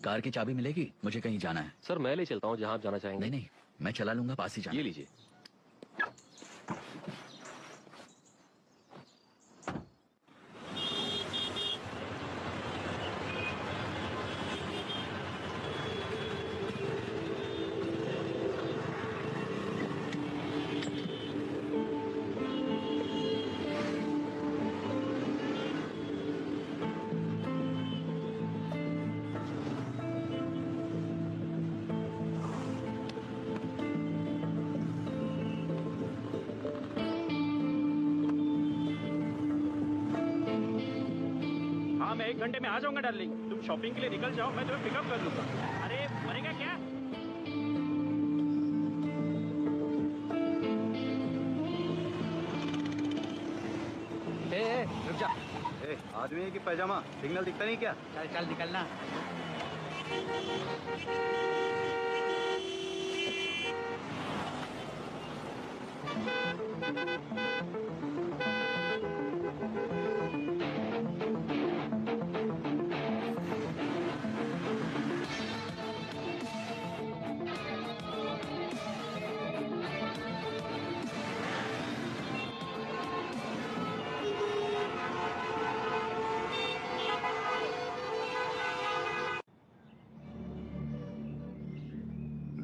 Car की चाबी मिलेगी? मुझे कहीं जाना है। सर मैं ले चलता हूँ जहाँ आप जाना चाहेंगे। नहीं नहीं, मैं चला लूंगा, पास ही जाना। ये लीजिए। मैं 1 घंटे में आ जाऊंगा डार्लिंग। तुम शॉपिंग के लिए निकल जाओ, मैं तुम्हें पिकअप कर लूंगा। अरे मरेगा क्या? रुक जा। आदमी है कि पैजामा? सिग्नल दिखता नहीं क्या? चल चल निकलना।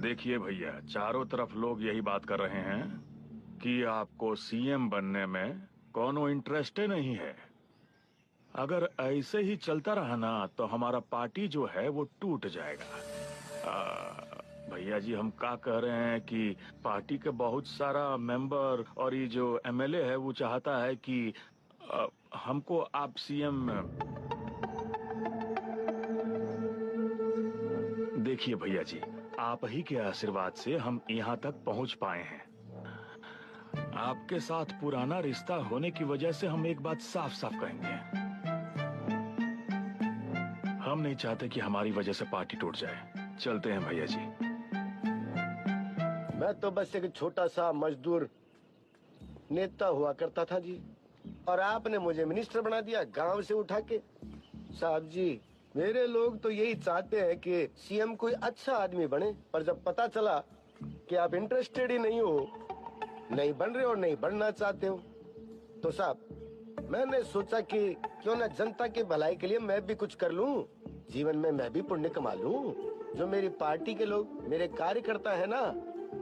देखिए भैया, चारों तरफ लोग यही बात कर रहे हैं कि आपको सीएम बनने में कोनो इंटरेस्ट नहीं है। अगर ऐसे ही चलता रहा ना तो हमारा पार्टी जो है वो टूट जाएगा। भैया जी, हम क्या कह रहे हैं कि पार्टी के बहुत सारा मेंबर और ये जो एमएलए है वो चाहता है कि हमको आप सीएम। देखिए भैया जी, आप ही के आशीर्वाद से हम यहाँ तक पहुँच पाए हैं। आपके साथ पुराना रिश्ता होने की वजह से हम एक बात साफ साफ कहेंगे, हम नहीं चाहते कि हमारी वजह से पार्टी टूट जाए। चलते हैं भैया जी। मैं तो बस एक छोटा सा मजदूर नेता हुआ करता था जी, और आपने मुझे मिनिस्टर बना दिया गांव से उठा के। साहब जी, मेरे लोग तो यही चाहते हैं कि सीएम कोई अच्छा आदमी बने, पर जब पता चला कि आप इंटरेस्टेड ही नहीं हो, नहीं बन रहे हो, नहीं बनना चाहते हो, तो साहब मैंने सोचा कि क्यों ना जनता की भलाई के लिए मैं भी कुछ कर लूं, जीवन में मैं भी पुण्य कमा लूं। जो मेरी पार्टी के लोग, मेरे कार्यकर्ता है ना,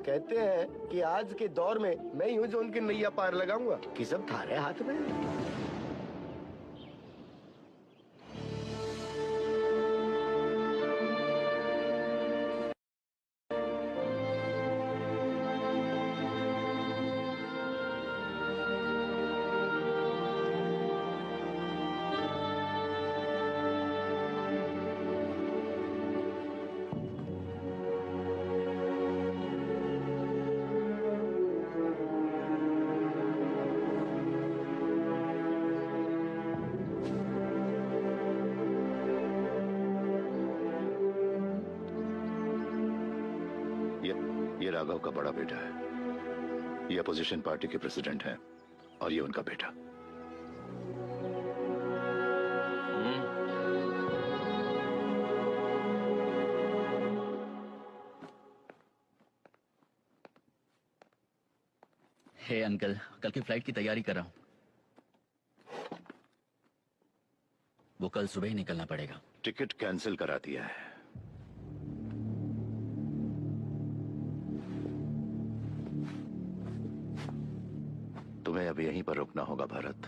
कहते हैं कि आज के दौर में मैं ही हूँ जो उनकी नैया पार लगाऊंगा। कि सब थारे हाथ में। ये राघव का बड़ा बेटा है, ये अपोजिशन पार्टी के प्रेसिडेंट हैं, और ये उनका बेटा। हे अंकल, कल की फ्लाइट की तैयारी कर रहा हूँ। वो कल सुबह ही निकलना पड़ेगा। टिकट कैंसिल करा दिया है। तुम्हें अब यहीं पर रुकना होगा भरत।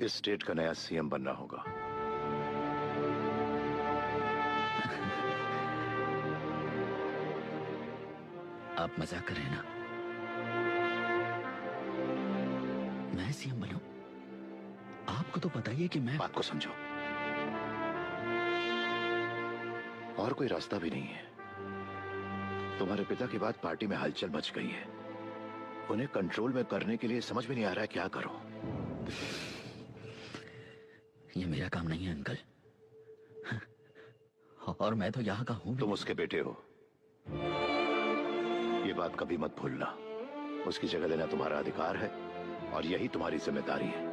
इस स्टेट का नया सीएम बनना होगा। आप मजाक कर रहे हैं ना? मैं सीएम बनूं? आपको तो पता ही है कि मैं। बात को समझो, और कोई रास्ता भी नहीं है। तुम्हारे पिता की बात पार्टी में हलचल मच गई है। उन्हें कंट्रोल में करने के लिए समझ में नहीं आ रहा है क्या करो। ये मेरा काम नहीं है अंकल, और मैं तो यहाँ का हूँ। तुम उसके बेटे हो, ये बात कभी मत भूलना। उसकी जगह लेना तुम्हारा अधिकार है, और यही तुम्हारी जिम्मेदारी है।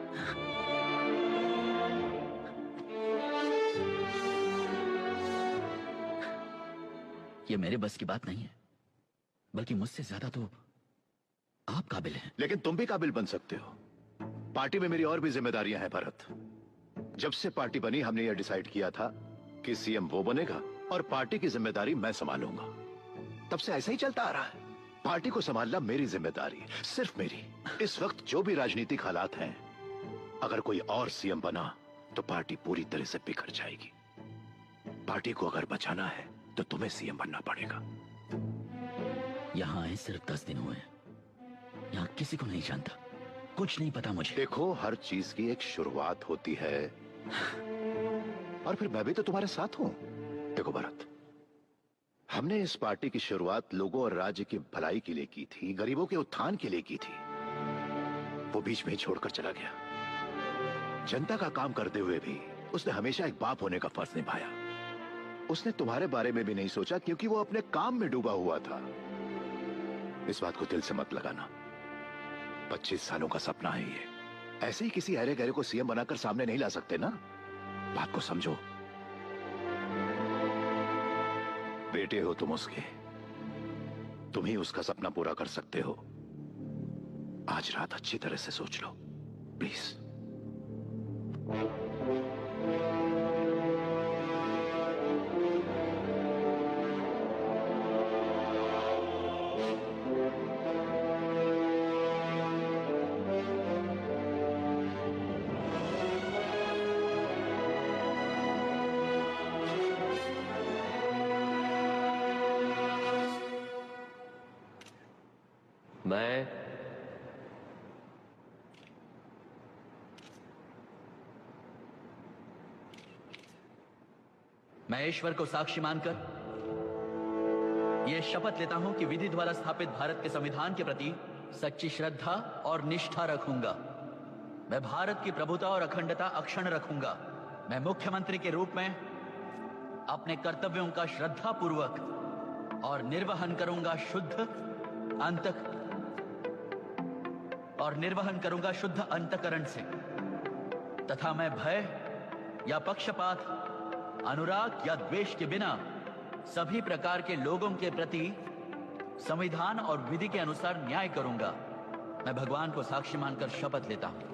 ये मेरे बस की बात नहीं है, बल्कि मुझसे ज्यादा तो आप काबिल हैं। लेकिन तुम भी काबिल बन सकते हो। पार्टी में मेरी और भी जिम्मेदारियां हैं भरत। जब से पार्टी बनी हमने यह डिसाइड किया था कि सीएम वो बनेगा और पार्टी की जिम्मेदारी मैं संभालूंगा। तब से ऐसा ही चलता आ रहा है। पार्टी को संभालना मेरी जिम्मेदारी, सिर्फ मेरी। इस वक्त जो भी राजनीतिक हालात हैं, अगर कोई और सीएम बना तो पार्टी पूरी तरह से बिखर जाएगी। पार्टी को अगर बचाना है तो तुम्हें सीएम बनना पड़ेगा। यहां आए सिर्फ 10 दिन हुए हैं। यहां किसी को नहीं जानता, कुछ नहीं पता मुझे। देखो, हर चीज की एक शुरुआत होती है और फिर मैं भी तो तुम्हारे साथ हूं। देखो भरत, हमने इस पार्टी की शुरुआत लोगों और राज्य की भलाई के लिए की थी, गरीबों के उत्थान के लिए की थी। वो बीच में ही छोड़कर चला गया। जनता का काम करते हुए भी उसने हमेशा एक बाप होने का फर्ज निभाया। उसने तुम्हारे बारे में भी नहीं सोचा क्योंकि वो अपने काम में डूबा हुआ था। इस बात को दिल से मत लगाना। 25 सालों का सपना है ये। ऐसे ही किसी अरे गहरे को सीएम बनाकर सामने नहीं ला सकते ना। बात को समझो। बेटे हो तुम उसके, तुम ही उसका सपना पूरा कर सकते हो। आज रात अच्छी तरह से सोच लो प्लीज। मैं ईश्वर को साक्षी मानकर यह शपथ लेता हूं कि विधि द्वारा स्थापित भारत के संविधान के प्रति सच्ची श्रद्धा और निष्ठा रखूंगा। मैं भारत की प्रभुता और अखंडता अक्षुण्ण रखूंगा। मैं मुख्यमंत्री के रूप में अपने कर्तव्यों का श्रद्धा पूर्वक और निर्वहन करूंगा शुद्ध अंतकरण से, तथा मैं भय या पक्षपात, अनुराग या द्वेष के बिना सभी प्रकार के लोगों के प्रति संविधान और विधि के अनुसार न्याय करूंगा। मैं भगवान को साक्षी मानकर शपथ लेता हूं।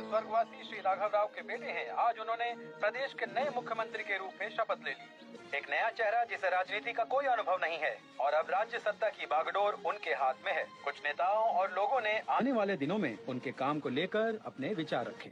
स्वर्गवासी श्री राघव राव के बेटे हैं। आज उन्होंने प्रदेश के नए मुख्यमंत्री के रूप में शपथ ले ली। एक नया चेहरा जिसे राजनीति का कोई अनुभव नहीं है और अब राज्य सत्ता की बागडोर उनके हाथ में है। कुछ नेताओं और लोगों ने आने वाले दिनों में उनके काम को लेकर अपने विचार रखे।